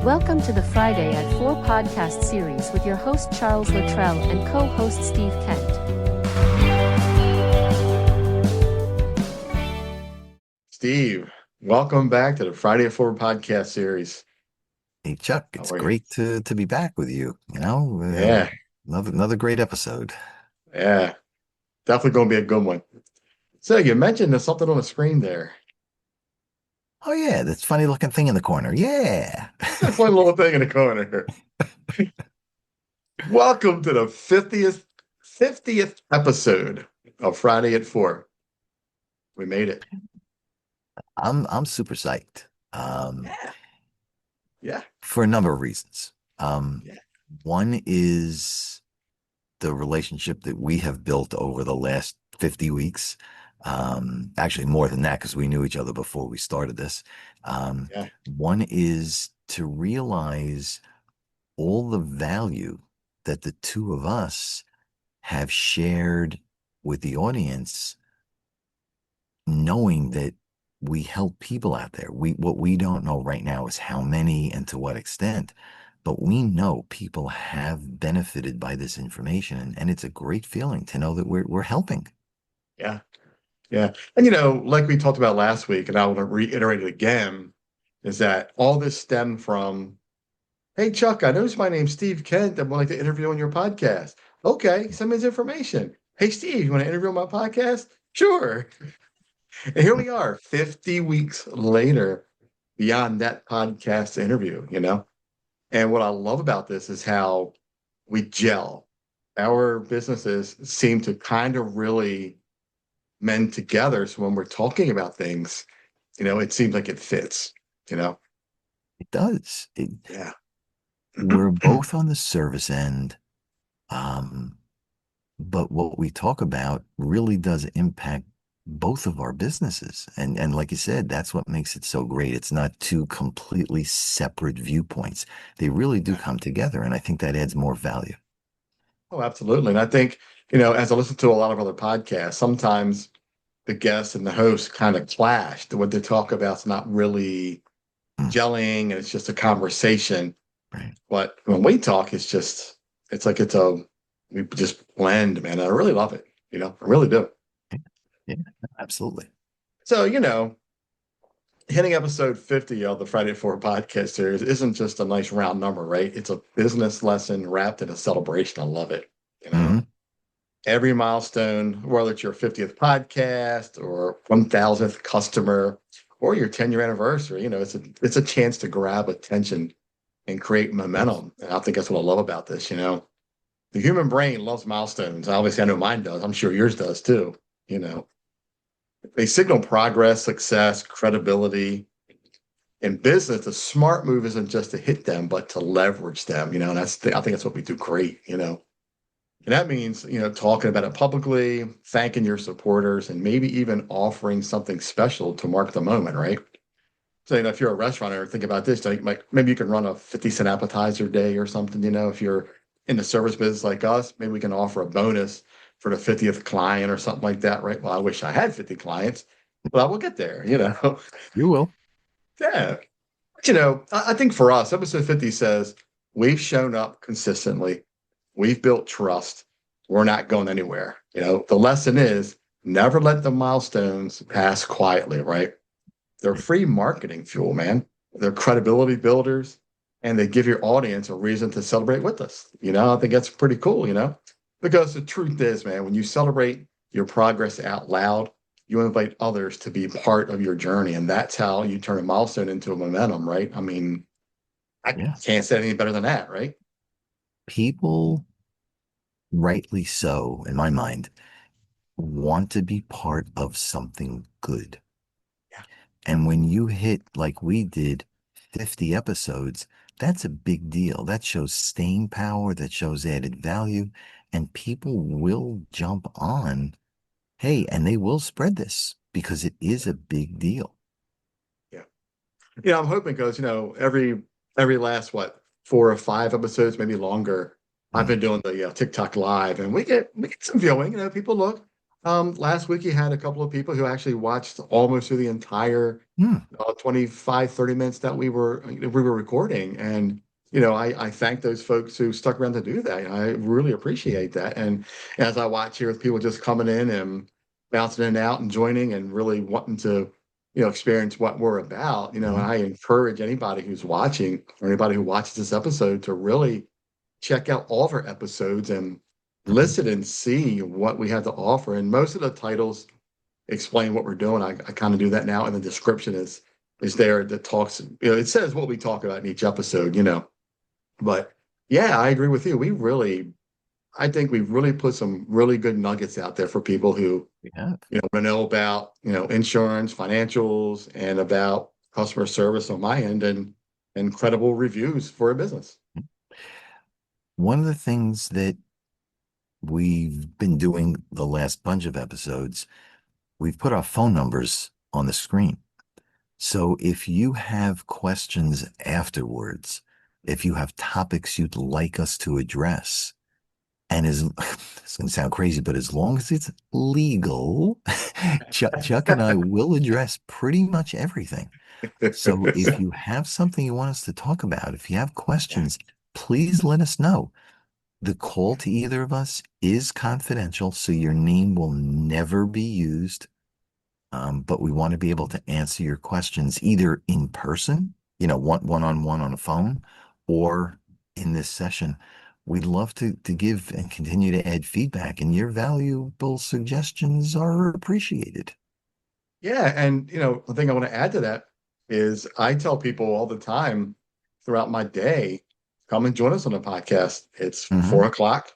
Welcome to the Friday at 4 podcast series with your host Charles Luttrell and co-host Steve Kent. Steve, welcome back to the Friday at 4 podcast series. Hey Chuck, How it's are you? great to be back with you. Yeah, Another great episode. yeah, definitely going to be a good one. So you mentioned there's something on the screen there. Oh yeah, that funny looking thing in the corner. Yeah. That one little thing in the corner. Welcome to the 50th episode of Friday at 4. We made it. I'm super psyched. Yeah, yeah, For a number of reasons. yeah, One is the relationship that we have built over the last 50 weeks. Actually more than that, because we knew each other before we started this. yeah, One is to realize all the value that the two of us have shared with the audience, knowing that we help people out there. What we don't know right now is how many and to what extent, but we know people have benefited by this information, and it's a great feeling to know that we're helping. yeah, yeah. And like we talked about last week, and I want to reiterate it again, is that all this stemmed from, hey, Chuck, I noticed my name's Steve Kent. I'd like to interview on your podcast. Okay, send me his information. Hey, Steve, you want to interview on my podcast? Sure. And here we are, 50 weeks later, beyond that podcast interview. And what I love about this is how we gel. Our businesses seem to kind of really mend together. So when we're talking about things, it seems like it fits, you know? It does. Yeah. We're both on the service end, but what we talk about really does impact both of our businesses. And like you said, that's what makes it so great. It's not two completely separate viewpoints. They really do come together, and I think that adds more value. Oh, absolutely. And I think, as I listen to a lot of other podcasts, sometimes the guests and the host kind of clash. What they talk about is not really Mm, gelling, and it's just a conversation. right. But when we talk, it's like we just blend, man. I really love it. I really do. Yeah, absolutely. So, hitting episode 50 of the Friday at 4 podcast series isn't just a nice round number, right? It's a business lesson wrapped in a celebration. I love it. Hmm. Every milestone, whether it's your 50th podcast or 1000th customer or your 10-year anniversary, it's a chance to grab attention and create momentum. And I think that's what I love about this. The human brain loves milestones. Obviously, I know mine does. I'm sure yours does too. You know, they signal progress, success, credibility. In business, the smart move isn't just to hit them, but to leverage them. And I think that's what we do great. And that means, talking about it publicly, thanking your supporters, and maybe even offering something special to mark the moment, right? So, if you're a restaurateur, think about this. Like maybe you can run a 50-cent appetizer day or something. If you're in the service business like us, maybe we can offer a bonus for the 50th client or something like that, right? Well, I wish I had 50 clients, but I will get there. You will. Yeah. But, I think for us, episode 50 says we've shown up consistently. We've built trust. We're not going anywhere. The lesson is never let the milestones pass quietly, right? They're free marketing fuel, man. They're credibility builders, and they give your audience a reason to celebrate with us. I think that's pretty cool. Because the truth is, man, when you celebrate your progress out loud, you invite others to be part of your journey. And that's how you turn a milestone into a momentum, right? I mean, I Yeah. can't say anything better than that, right? People, rightly so, in my mind, want to be part of something good. Yeah. And when you hit, like we did, 50 episodes, that's a big deal. That shows staying power, that shows added value, and people will jump on. Hey, and they will spread this because it is a big deal. Yeah. I'm hoping because, every last, 4 or 5 episodes, maybe longer, I've Mm, been doing the TikTok live, and we get some viewing. People look. Last week you had a couple of people who actually watched almost through the entire Hmm. 25, 30 minutes that we were recording. And, I thank those folks who stuck around to do that. I really appreciate that. And as I watch here with people just coming in and bouncing in and out and joining and really wanting to, experience what we're about, and Mhm. I encourage anybody who's watching or anybody who watches this episode to really check out all of our episodes and Mhm. listen and see what we have to offer. And most of the titles explain what we're doing. I kind of do that now, and the description is there that talks. It says what we talk about in each episode. But yeah, I agree with you. I think we've really put some really good nuggets out there for people who We have. want to know about insurance, financials, and about customer service on my end, and credible reviews for a business. One of the things that we've been doing the last bunch of episodes, we've put our phone numbers on the screen. So if you have questions afterwards, if you have topics you'd like us to address, and it's going to sound crazy, but as long as it's legal, Chuck and I will address pretty much everything. So if you have something you want us to talk about, if you have Yeah. questions, please let us know. The call to either of us is confidential, so your name will never be used. But we want to be able to answer your questions either in person, one on one on a phone, or in this session. We'd love to give and continue to add feedback, and your valuable suggestions are appreciated. Yeah, and the thing I want to add to that is I tell people all the time throughout my day, come and join us on the podcast. It's Hmm. 4 o'clock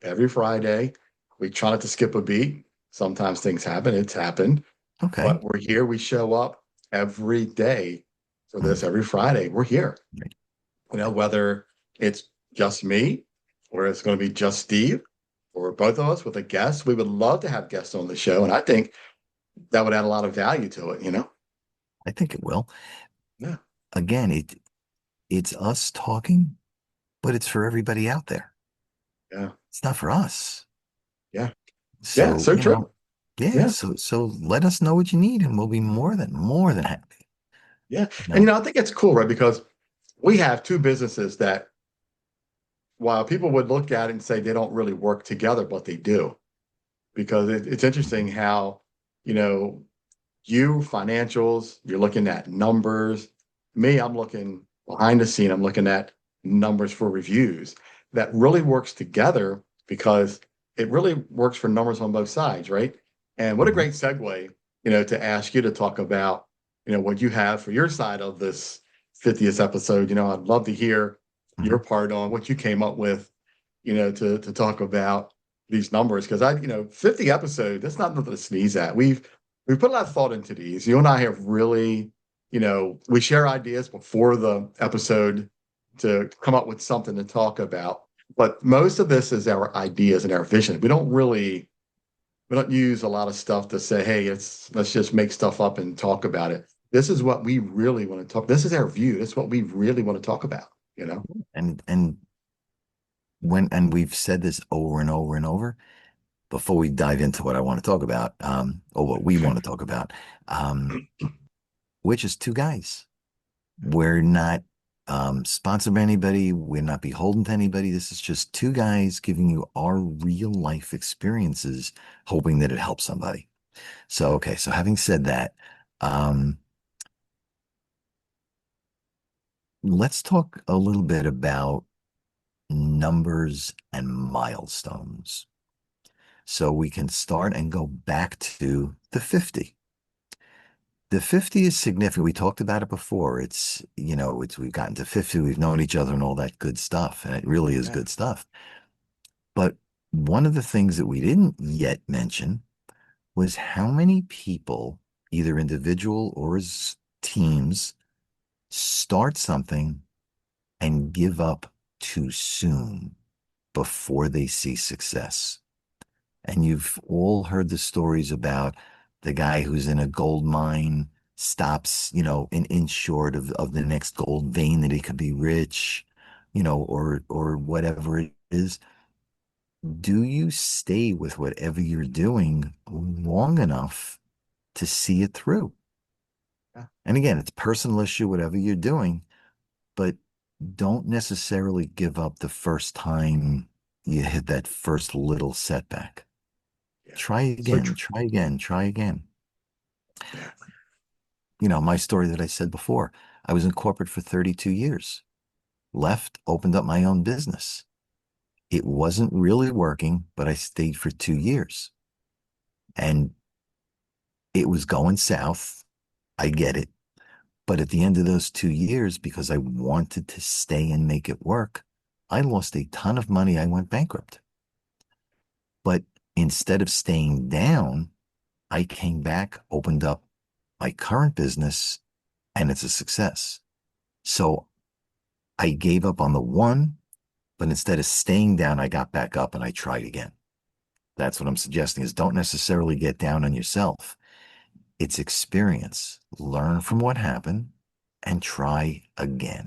every Friday. We try not to skip a beat. Sometimes things happen. It's happened, Okay. but we're here. We show up every day for Mm. this every Friday. We're here. Right. Whether it's just me or it's going to be just Steve or both of us with a guest. We would love to have guests on the show, and I think that would add a lot of value to it. I think it will. Yeah. Again, it's us talking, but it's for everybody out there. Yeah. It's not for us. Yeah. Yeah. So, So true. yeah, Yeah. so let us know what you need and we'll be more than happy. Yeah. You And know. I think it's cool, right? Because we have two businesses that while people would look at it and say they don't really work together, but they do. Because it's interesting how, you know, you financials, you're looking at numbers. Me, I'm looking behind the scene, I'm looking at numbers for reviews. That really works together because it really works for numbers on both sides, right? And what a Mhm. great segue, to ask you to talk about, what you have for your side of this 50th episode. I'd love to hear your Mhm. part on what you came up with, to talk about these numbers. Because 50 episodes, that's not nothing to sneeze at. We've put a lot of thought into these. You and I have really, we share ideas before the episode to come up with something to talk about. But most of this is our ideas and our vision. We don't use a lot of stuff to say, hey, let's just make stuff up and talk about it. This is what we really want to talk. This is our view. This is what we really want to talk about, you know? And and we've said this over and over and over before we dive into what I want to talk about, or what we want to talk about, um, which is two guys. We're not sponsored by anybody. We're not beholden to anybody. This is just two guys giving you our real life experiences, hoping that it helps somebody. So, okay. So having said that, um, let's talk a little bit about numbers and milestones. So we can start and go back to the 50. The 50 is significant. We talked about it before. We've gotten to 50, we've known each other and all that good stuff. And it really is Yeah. good stuff. But one of the things that we didn't yet mention was how many people, either individual or as teams, start something and give up too soon before they see success. And you've all heard the stories about the guy who's in a gold mine, stops, an inch short of the next gold vein that he could be rich, or whatever it is. do you stay with whatever you're doing long enough to see it through? Yeah. And again, it's a personal issue, whatever you're doing, but don't necessarily give up the first time you hit that first little setback. Yeah. Try So again, true. try again, try again. Yeah. My story that I said before, I was in corporate for 32 years, left, opened up my own business. It wasn't really working, but I stayed for 2 years and it was going south. I get it. But at the end of those 2 years, because I wanted to stay and make it work, I lost a ton of money. I went bankrupt. But instead of staying down, I came back, opened up my current business, and it's a success. So I gave up on the one, but instead of staying down, I got back up and I tried again. That's what I'm suggesting is don't necessarily get down on yourself. It's experience. Learn from what happened and try again.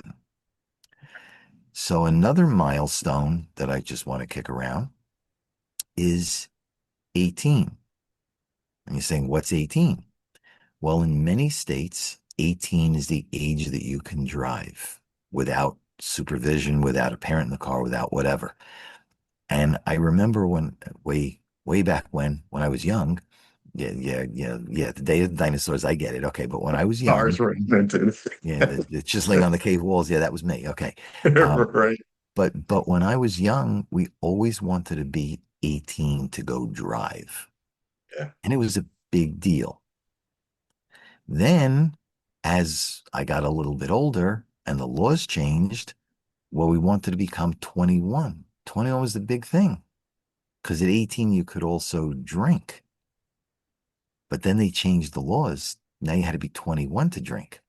So another milestone that I just want to kick around is 18. And you're saying, what's 18? Well, in many states, 18 is the age that you can drive without supervision, without a parent in the car, without whatever. And I remember when way back when I was young, yeah, the day of the dinosaurs, I get it. Okay, but when I was young, Cars were invented. yeah, the chiseling on the cave walls, yeah, that was me. Okay. Um, Right. but when I was young, we always wanted to be 18 to go drive. Yeah. And it was a big deal. Then, as I got a little bit older and the laws changed, well, we wanted to become 21. 21 was the big thing because at 18, you could also drink. But then they changed the laws. Now you had to be 21 to drink.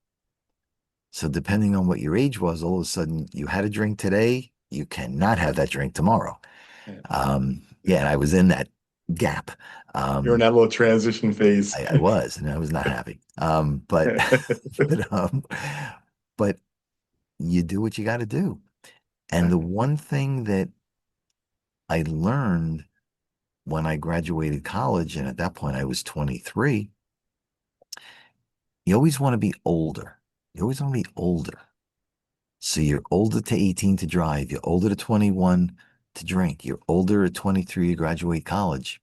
So, depending on what your age was, all of a sudden you had a drink today, you cannot have that drink tomorrow. Yeah. Yeah, and I was in that gap. You're in Um, that little transition phase. I was, and I was not happy. But, but, but you do what you got to do. And Yeah. the one thing that I learned when I graduated college, and at that point I was 23, you always want to be older. You always want to be older. So you're older to 18 to drive, you're older to 21 to drink, you're older at 23 to graduate college.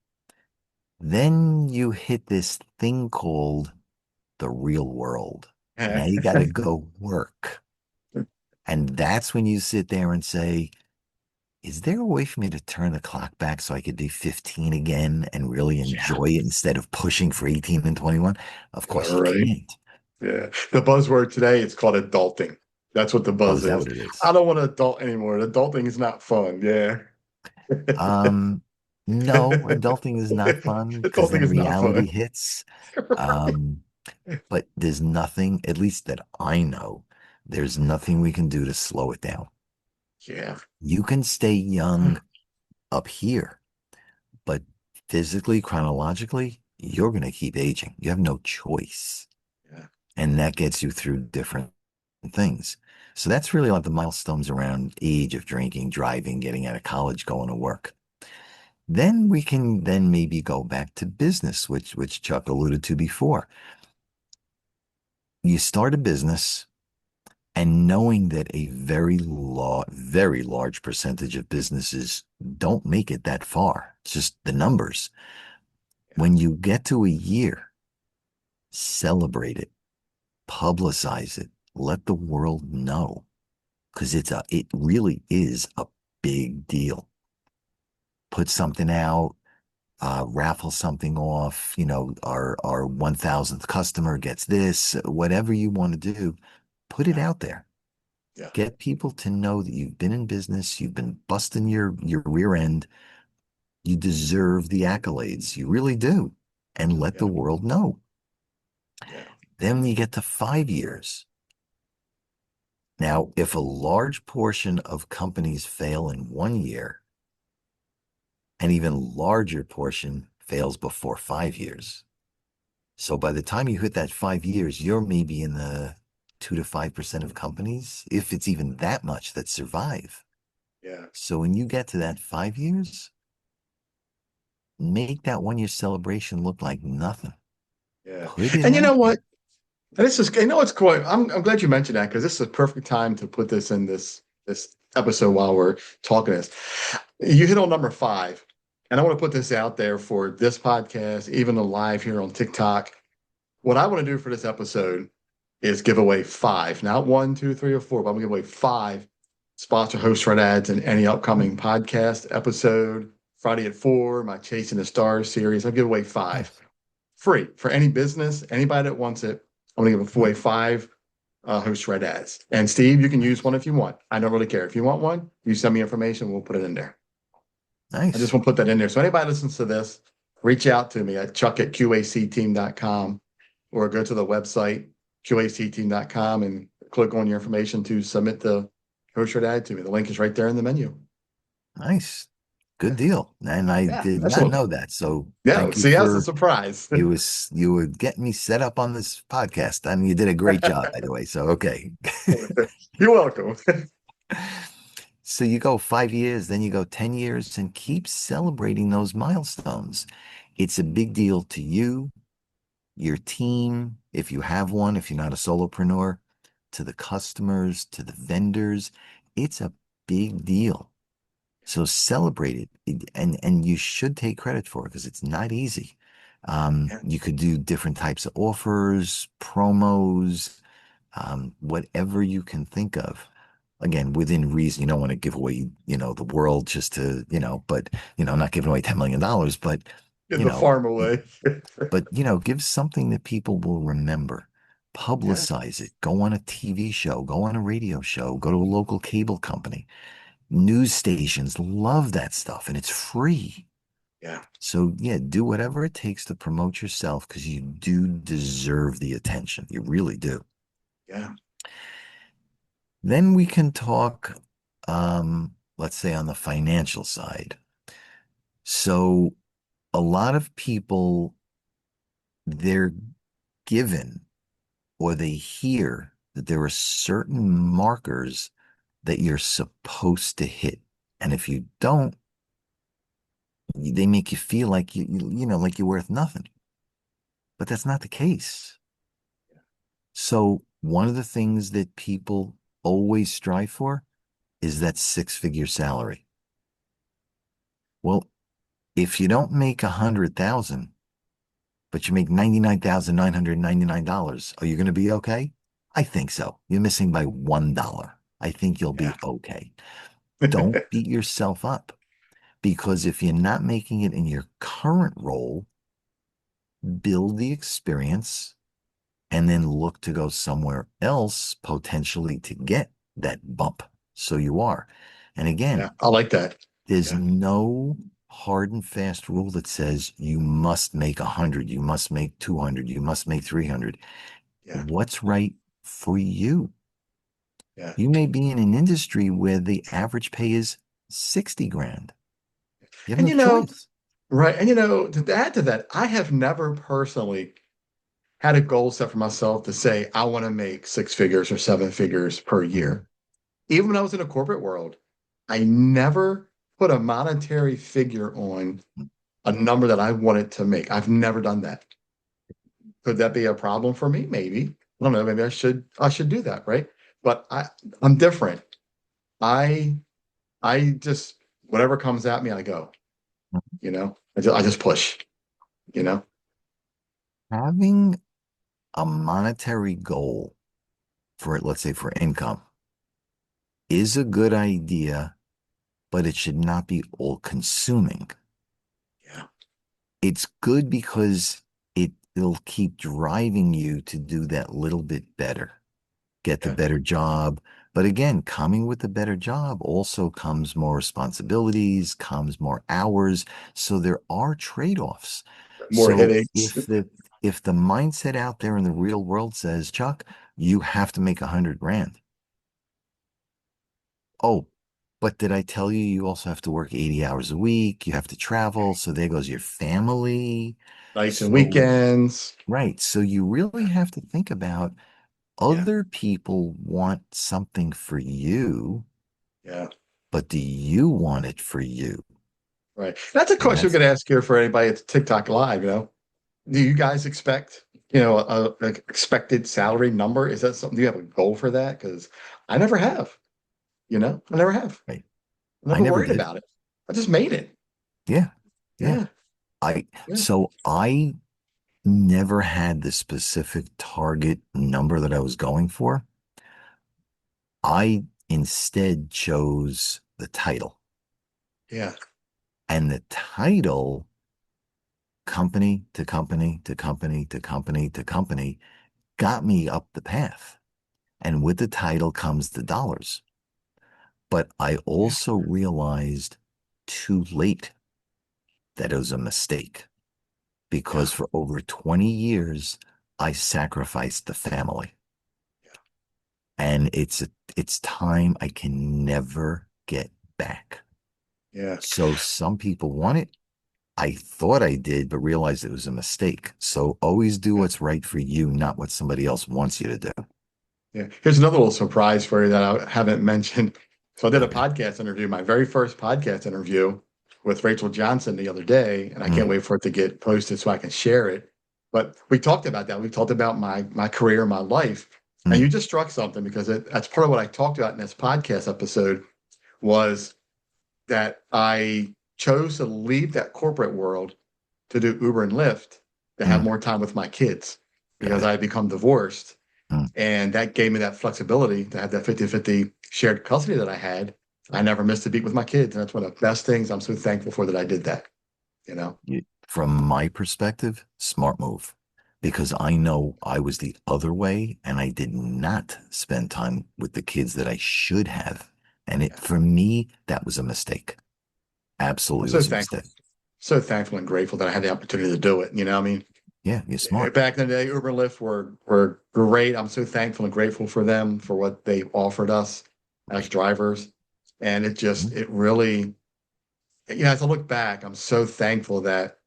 Then you hit this thing called the real world. Now you got to go work. And that's when you sit there and say, is there a way for me to turn the clock back so I could be 15 again and really Yeah. enjoy it instead of pushing for 18 and 21? Of Yeah. course you Right. can't. Yeah. The buzzword today, it's called adulting. That's what the Oh, buzz is that is. what it is? I don't want to adult anymore. Adulting is not fun. Yeah. Um, no, adulting is not fun because Adulting then is not reality fun. hits. Right. Um, but there's nothing, at least that I know, there's nothing we can do to slow it down. Yeah. You can stay young up here, but physically, chronologically, you're going to keep aging. You have no choice. Yeah. And that gets you through different things. So that's really like the milestones around age of drinking, driving, getting out of college, going to work. Then we can then maybe go back to business, which Chuck alluded to before. You start a business and knowing that a very large percentage of businesses don't make it that far. It's just the numbers. Yeah. When you get to a year, celebrate it, publicize it, let the world know because it really is a big deal. Put something out, raffle something off, our 1000th customer gets this, whatever you want to do, put it Yeah. out there. Yeah. Get people to know that you've been in business, you've been busting your rear end, you deserve the accolades. You really do. And let the Yeah. world know. Yeah. Then you get to 5 years. Now, if a large portion of companies fail in 1 year, an even larger portion fails before 5 years. So by the time you hit that 5 years, you're maybe in the 2 to 5% of companies, if it's even that much, that survive. Yeah. So when you get to that 5 years, make that 1 year celebration look like nothing. Yeah. Put it And you out know there. what? And this is, you know, it's cool. I'm glad you mentioned that because this is a perfect time to put this in this episode while we're talking this. You hit on number five, and I want to put this out there for this podcast, even the live here on TikTok. What I want to do for this episode is give away five, not one, two, three, or four, but I'm gonna give away five sponsor host run ads in any upcoming podcast episode. Friday at 4, my Chasing the Stars series. I'll give away five Nice. free for any business, anybody that wants it. I'm gonna give away five host red ads. And Steve, you can use one if you want. I don't really care. If you want one, you send me information, we'll put it in there. I just Nice. want to put that in there. So anybody listens to this, reach out to me at chuck@qacteam.com or go to the website, qacteam.com, and click on your information to submit the host red ad to me. The link is right there in the menu. Nice. Good Yeah. deal. And I Yeah. did not Excellent. know that. So Yeah. thank you See, that's a for surprise. you were getting me set up on this podcast. I mean, you did a great job, by the way. So okay. You're welcome. So you go 5 years, then you go 10 years and keep celebrating those milestones. It's a big deal to you, your team, if you have one, if you're not a solopreneur, to the customers, to the vendors. It's a big deal. So celebrate it, and you should take credit for it because it's not easy. Yeah. You could do different types of offers, promos, whatever you can think of. Again, within reason, you don't want to give away, the world just to, but, not giving away $10 million, but, Get you the know, farm away. give something that people will remember. Yeah. Publicize it. Go on a TV show, go on a radio show, go to a local cable company. News stations love that stuff and it's free. Yeah. So, yeah, do whatever it takes to promote yourself because you do deserve the attention. You really do. Yeah. Then we can talk, let's say, on the financial side. So, a lot of people, they're given or they hear that there are certain markers that you're supposed to hit. And if you don't, they make you feel like like you're worth nothing. But that's not the case. So one of the things that people always strive for is that six-figure salary. Well, if you don't make 100,000, but you make $99,999, are you going to be okay? I think so. You're missing by $1. I think you'll be Yeah. okay. Don't beat yourself up because if you're not making it in your current role, build the experience and then look to go somewhere else potentially to get that bump. So you are. And again, Yeah. I like that. there's Yeah. no hard and fast rule that says you must make 100, you must make 200, you must make 300. Yeah. What's right for you? Yeah. You may be in an industry where the average pay is 60 grand. You have And no choice. right. And to add to that, I have never personally had a goal set for myself to say I want to make six figures or seven figures per year. Even when I was in a corporate world, I never put a monetary figure on a number that I wanted to make. I've never done that. Could that be a problem for me? Maybe. I don't know. Maybe I should do that, right? But I'm different. I I just whatever comes at me, I go. I just push. You know. Having a monetary goal for it, let's say for income, is a good idea, but it should not be all consuming. Yeah. It's good because it'll keep driving you to do that little bit better, get the Yeah. better job. But again, coming with the better job also comes more responsibilities, comes more hours. So there are trade-offs. More So headaches. if the mindset out there in the real world says, Chuck, you have to make 100 grand. Oh, but did I tell you you also have to work 80 hours a week? You have to travel. So there goes your family. Nights and So, weekends. right. So you really have to think about Yeah. other people want something for you, Yeah. but do you want it for you? Right. That's a And question I'm that's going to ask here for anybody at TikTok Live. Do you guys expect, a expected salary number? Is that something, do you have a goal for that? Because I never have, I never have. right. I I never never worried did. about it. I just made it. Yeah. Yeah. Yeah. I Yeah. so I never had the specific target number that I was going for. I instead chose the title. Yeah. And the title, company to company to company to company to company, got me up the path. And with the title comes the dollars. But I Yeah. also realized too late that it was a mistake Yeah. because for over 20 years, I sacrificed the family. And it's time I can never get back. Yeah. So some people want it. I thought I did, but realized it was a mistake. So always do Yeah. what's right for you, not what somebody else wants you to do. Yeah. Here's another little surprise for you that I haven't mentioned. So I did a Okay. podcast interview, my very first podcast interview with Rachel Johnson the other day, and I can't Mm, wait for it to get posted so I can share it. But we talked about that. We talked about my career, my life, and you mm, just struck something because that's part of what I talked about in this podcast episode was that I chose to leave that corporate world to do Uber and Lyft to have mm. more time with my kids Got because it. I had become divorced. Mm. And that gave me that flexibility to have that 50-50 shared custody that I had. I never missed a beat with my kids. And that's one of the best things. I'm so thankful for that I did that, you know? From my perspective, smart move because I know I was the other way and I did not spend time with the kids that I should have. And Yeah. for me, that was a mistake. I'm Absolutely so was a thankful, mistake. so thankful and grateful that I had the opportunity to do it. I mean, Yeah, you're smart. back in the day, Uber and Lyft were great. I'm so thankful and grateful for them for what they offered us as Right. drivers. And Mhm. it really, as I look back, I'm so thankful that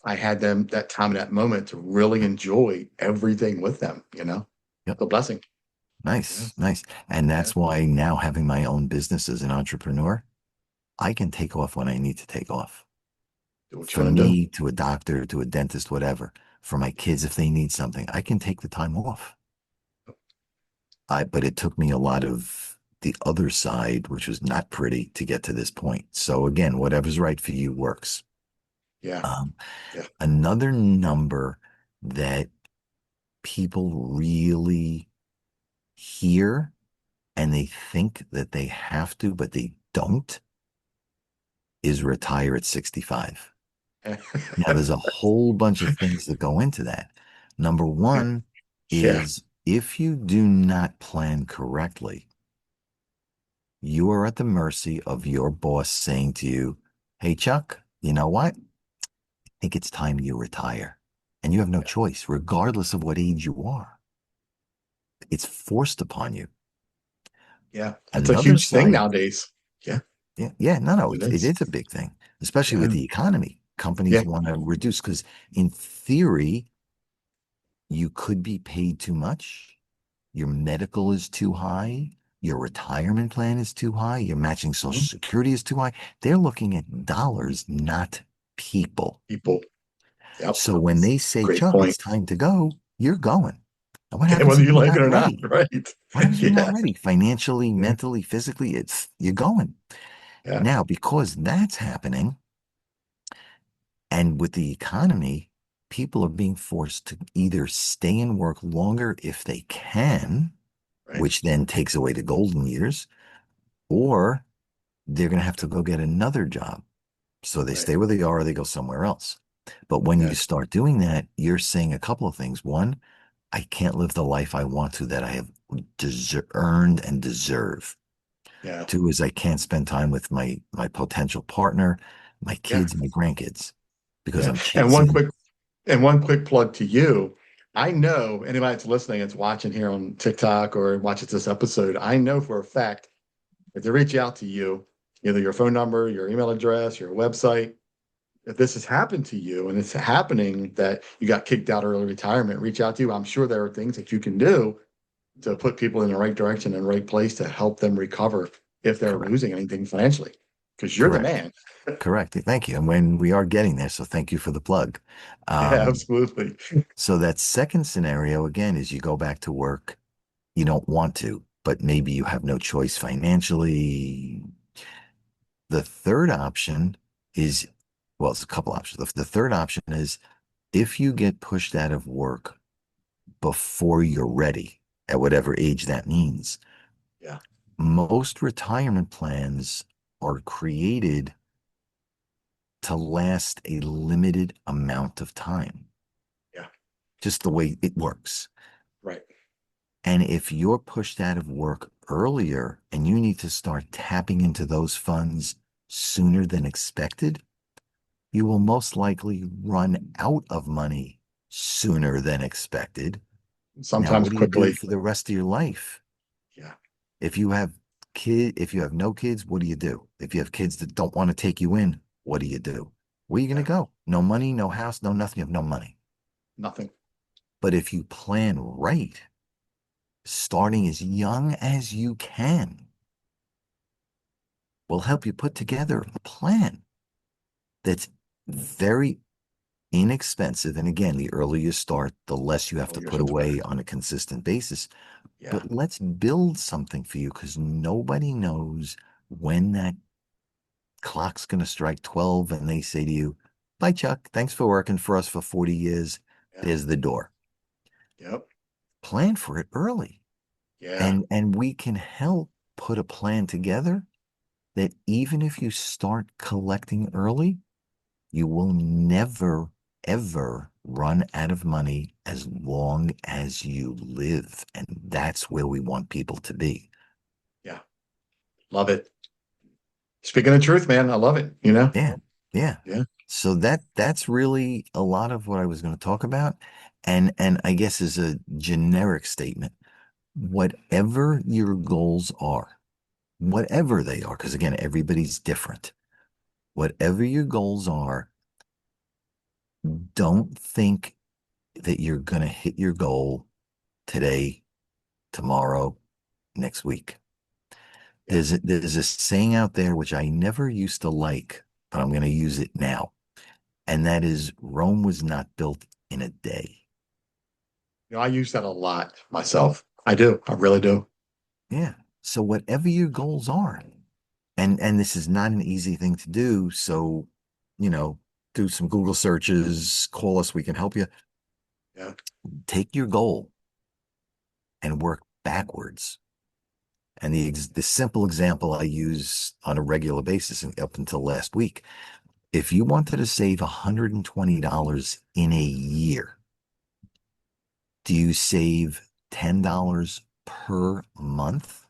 I had them that time and that moment to really enjoy everything with them, Yep. the blessing. Yeah. Nice, nice. And Yeah. that's why now having my own business as an entrepreneur, I can take off when I need to take off. Do what you For want to do. me, to a doctor, to a dentist, whatever. For my kids, if they need something, I can take the time off. But it took me a lot of the other side, which was not pretty, to get to this point. So again, whatever's right for you works. Yeah. Um, Yeah. Another number that people really hear and they think that they have to, but they don't, is retire at 65. Now, there's a whole bunch of things that go into that. Number one Yeah. is if you do not plan correctly, you are at the mercy of your boss saying to you, hey, Chuck, you know what? I think it's time you retire. And you have no Yeah. choice, regardless of what age you are. It's forced upon you. Yeah. That's a Another huge thing side, nowadays. Yeah. yeah, yeah, no, no, It it is. is a big thing, especially with Yeah. the economy. Yeah. Companies want to reduce because, in theory, you could be paid too much. Your medical is too high. Your retirement plan is too high. Your matching social Mhm. security is too high. They're looking at dollars, not people. People. Yep. So when they say, Great Chuck, point. it's time to go, you're going. And what Yeah, happens whether if you you're like it not or not, ready? right? What happens if you're not Yeah. ready? Financially, Yeah. mentally, physically, it's you're going. Yeah. Now, because that's happening, and with the economy, people are being forced to either stay and work longer if they can, Right. which then takes away the golden years, or they're going to have to go get another job. So they Right. stay where they are or they go somewhere else. But when you Yeah. start doing that, you're saying a couple of things. One, I can't live the life I want to that I have earned and deserve. Yeah. Two is I can't spend time with my potential partner, my Yeah. kids, my grandkids because Yeah. I'm And chasing. one quick plug to you. I know anybody that's listening, that's watching here on TikTok or watches this episode, I know for a fact if they reach out to you, either your phone number, your email address, your website, if this has happened to you and it's happening that you got kicked out early retirement, reach out to you. I'm sure there are things that you can do to put people in the right direction and right place to help them recover if they're Correct. losing anything financially. because you're the Correct. man. Correct. Thank you. And when we are getting there, so thank you for the plug. Yeah, Um, absolutely. so that second scenario again is you go back to work. You don't want to, but maybe you have no choice financially. The third option is, well, it's a couple options. The third option is if you get pushed out of work before you're ready, at whatever age that means, Yeah, most retirement plans are created to last a limited amount of time, yeah, just the way it works. right. And if you're pushed out of work earlier and you need to start tapping into those funds sooner than expected, you will most likely run out of money sooner than expected. Now, Sometimes what do you do quickly. for the rest of your life? Yeah, If you have no kids, what do you do? If you have kids that don't want to take you in, what do you do? Where are you going to yeah, go? No money, no house, no nothing. You have no money. nothing. But if you plan right, starting as young as you can will help you put together a plan that's very inexpensive. And again, the earlier you start, the less you have Oh, to you're put so the better. away on a consistent basis. Yeah, But let's build something for you because nobody knows when that clock's going to strike 12 and they say to you, bye, Chuck. Thanks for working for us for 40 years. yeah, There's the door. yep, Plan for it early. yeah, And we can help put a plan together that even if you start collecting early, you will never, ever run out of money as long as you live. And that's where we want people to be. yeah. Love it. Speaking of truth, man, I love it. Yeah. Yeah. Yeah, So that's really a lot of what I was going to talk about. And I guess as a generic statement, whatever your goals are, whatever they are, because again, everybody's different. Whatever your goals are, don't think that you're going to hit your goal today, tomorrow, next week. yeah. There's a saying out there which I never used to like, but I'm going to use it now. And that is Rome was not built in a day. I use that a lot myself. I do. I really do. Yeah. So whatever your goals are, and this is not an easy thing to do. So, you know, do some Google searches, call us, we can help you. Yeah, Take your goal and work backwards. And the simple example I use on a regular basis up until last week, if you wanted to save $120 in a year, do you save $10 per month?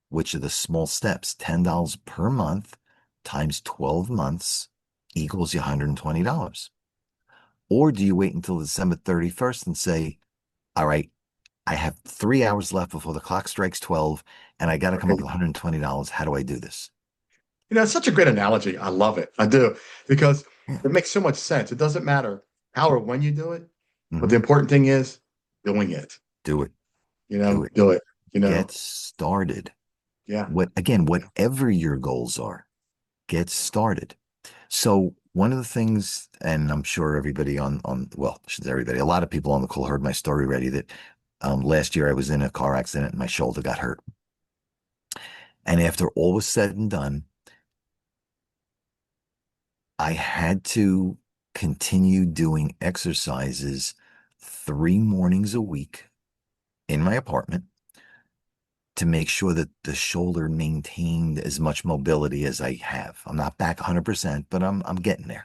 Which are the small steps? $10 per month times 12 months equals you $120. Or do you wait until December 31st and say, all right, I have 3 hours left before the clock strikes 12 and I got to come up right. with $120. How do I do this? It's such a great analogy. I love it. I do because Yeah. it makes so much sense. It doesn't matter how or when you do it, but the Hmm. important thing is doing it. Do it. Do it. Do it. Get started. Yeah. Yeah. Whatever your goals are, get started. So one of the things, and I'm sure everybody well, I shouldn't say everybody, a lot of people on the call heard my story already that last year I was in a car accident and my shoulder got hurt. And after all was said and done, I had to continue doing exercises 3 mornings a week in my apartment to make sure that the shoulder maintained as much mobility as I have. I'm not back 100%, but I'm getting there.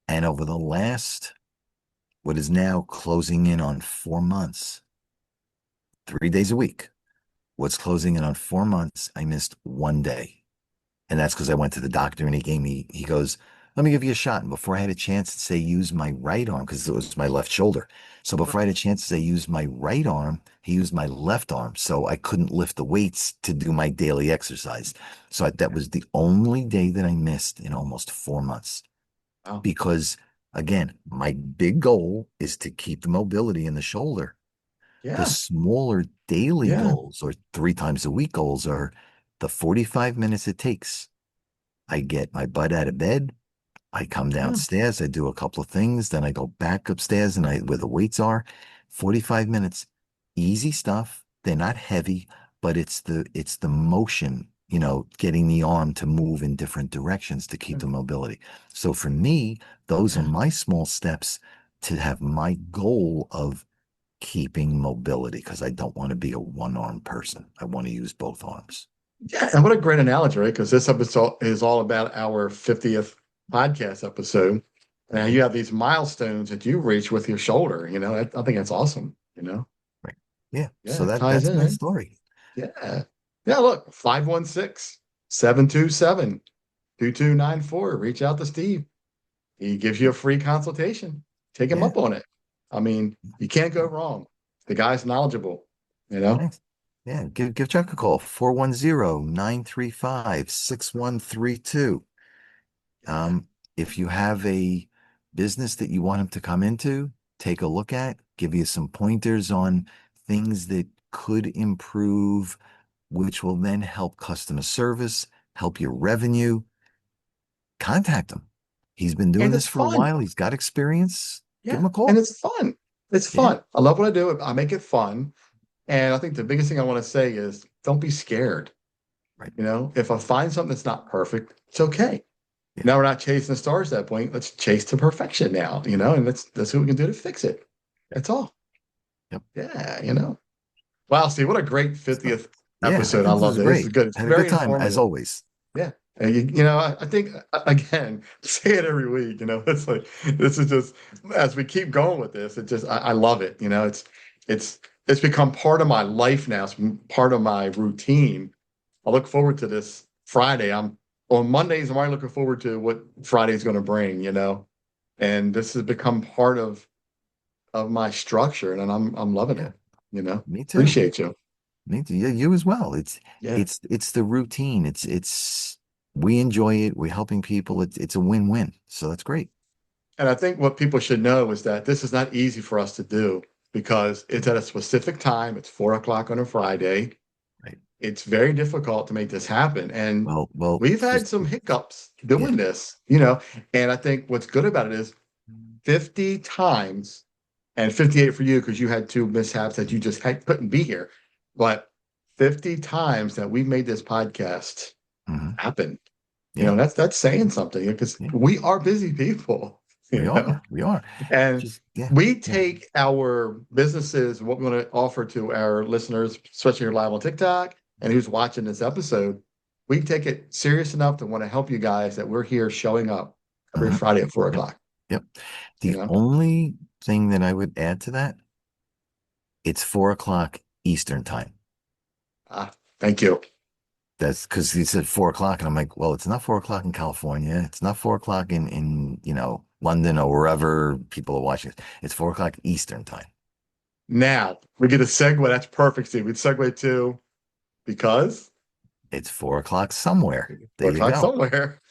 And over the last what is now closing in on 4 months, 3 days a week. What's closing in on 4 months? I missed one day. And that's because I went to the doctor and he goes, let me give you a shot. And before I had a chance to say use my right arm, because it was my left shoulder. So before I had a chance to say use my right arm, he used my left arm. So I couldn't lift the weights to do my daily exercise. So that was the only day that I missed in almost 4 months. Wow. Because again, my big goal is to keep the mobility in the shoulder. The Yeah. smaller daily Yeah. goals or 3 times a week goals are the 45 minutes it takes, I get my butt out of bed. I come Yeah. downstairs, I do a couple of things, then I go back upstairs and where the weights are. 45 minutes, easy stuff. They're not heavy, but it's the motion, getting the arm to move in different directions to keep the mobility. So for me, those are Yeah. my small steps to have my goal of keeping mobility because I don't want to be a one-armed person. I want to use both arms. Yeah, and what a great analogy, right? Because this episode is all about our 50th podcast episode. And you have these milestones that you reach with your shoulder. I think that's awesome. Right. Yeah. Yeah, So it that ties that's in, my right? story. Yeah. Yeah, look, 516-727-2294. Reach out to Steve. He gives you a free consultation. Take him Yeah. up on it. I mean, you can't go wrong. The guy's knowledgeable, you know? Thanks. Yeah. Give Chuck a call, 410-935-6132. If you have a business that you want him to come into, take a look at, give you some pointers on things that could improve, which will then help customer service, help your revenue. Contact him. He's been doing And this it's for a fun. while. He's got experience. Give Yeah. him a And call. it's fun. It's Yeah. fun. I love what I do. I make it fun. And I think the biggest thing I want to say is don't be scared. Right. If I find something that's not perfect, it's okay. Yeah. Now we're not chasing the stars at that point. Let's chase to perfection now, and let's see what we can do to fix it. That's all. Yep. Yeah. Wow, Steve, what a great So, 50th yeah, I episode. I think this love is it. This is great. good. It's Had a good very time as informative. always. Yeah. And I think again, say it every week, it's like this is just as we keep going with this, I love it. It's become part of my life now. It's part of my routine. I look forward to this Friday. I'm on Mondays. I'm already looking forward to what Friday's going to bring, and this has become part of my structure, and I'm loving Yeah. it. Me too. Appreciate you. Me too. Yeah, you as well. It's Yeah. it's the routine. It's we enjoy it. We're helping people. It's a win-win. So that's great. And I think what people should know is that this is not easy for us to do because it's at a specific time. It's 4 o'clock on a Friday. Right. It's very difficult to make this happen. And Well, we've had just some hiccups yeah. doing this, and I think what's good about it is 50 times and 58 for you because you had two mishaps that you just couldn't be here. But 50 times that we've made this podcast Mhm. happen, Yeah. that's saying something because Yeah. we are busy people, We are. We are. and Just yeah. we Yeah. take our businesses, what we want to offer to our listeners, especially who are live on TikTok and who's watching this episode. We take it serious enough to want to help you guys that we're here showing up every Mhm. Friday at 4 Yep. o'clock. Yep. You The know, only thing that I would add to that, it's 4 o'clock Eastern time. thank you. That's because he said 4 o'clock, and I'm like, well, it's not 4 o'clock in California. It's not 4 o'clock in London or wherever people are watching it. It's 4 o'clock Eastern time. Now we get a segue. That's perfect, Steve. We'd segue to because It's 4 o'clock somewhere. There 4 you o'clock go. somewhere.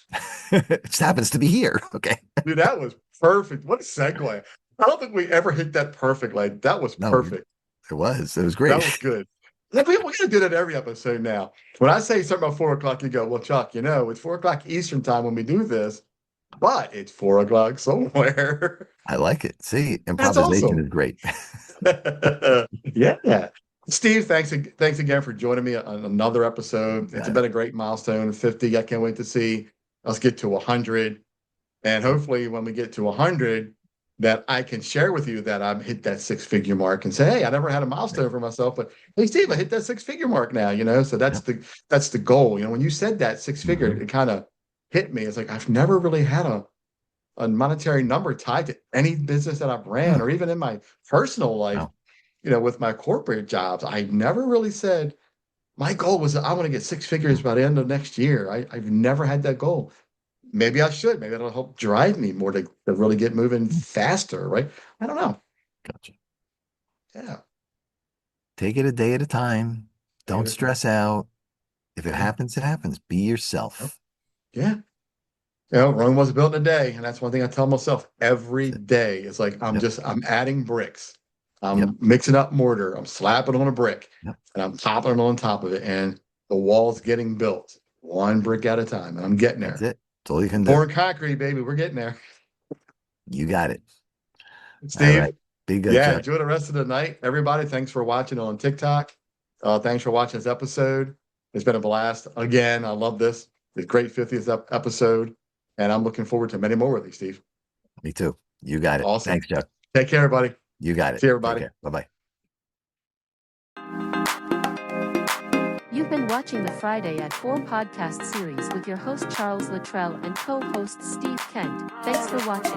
It just happens to be here. Okay. Dude, that was perfect. What a segue. I don't think we ever hit that perfectly. That was No, perfect. it was. It was great. That was good. We're going to do that every episode now. When I say something about 4 o'clock, you go, well, Chuck, it's 4 o'clock Eastern time when we do this, but it's 4 o'clock somewhere. I like it. See, That's improvisation awesome. is great. Yeah. Steve, thanks again for joining me on another episode. It's been a great milestone, 50. I can't wait to see us get to 100. And hopefully when we get to 100, that I can share with you that I've hit that six-figure mark and say, hey, I never had a milestone for myself, but hey, Steve, I hit that six-figure mark now, So that's the goal. When you said that six-figure, Mhm. it kind of hit me. It's like I've never really had a monetary number tied to any business that I've ran or even in my personal life, No. with my corporate jobs. I never really said my goal was I want to get six figures by the end of next year. I've never had that goal. Maybe I should. Maybe that'll help drive me more to really get moving faster, right? I don't know. Gotcha. Yeah. Take it a day at a time. Don't David. stress out. If it Yeah. happens, it happens. Be yourself. Yeah. Rome wasn't built in a day. And that's one thing I tell myself every That's it. day. It's like I'm Yep. I'm adding bricks. Yep. I'm mixing up mortar. I'm slapping on a brick Yep. and I'm topping it on top of it. And The wall's getting built, one brick at a time. And I'm getting there. That's it. That's all you can do. Pouring concrete, baby. We're getting there. You got it. Steve. All right. Be good, Yeah, Chuck. enjoy the rest of the night. Everybody, thanks for watching on TikTok. Thanks for watching this episode. It's been a blast. Again, I love this. It's great 50th episode. And I'm looking forward to many more with you, Steve. Me too. You got it. Awesome. Thanks, Chuck. Take care, everybody. You got it. See you, everybody. Bye-bye. You've been watching the Friday at 4 podcast series with your host Charles Luttrell and co-host Steve Kent. Thanks for watching.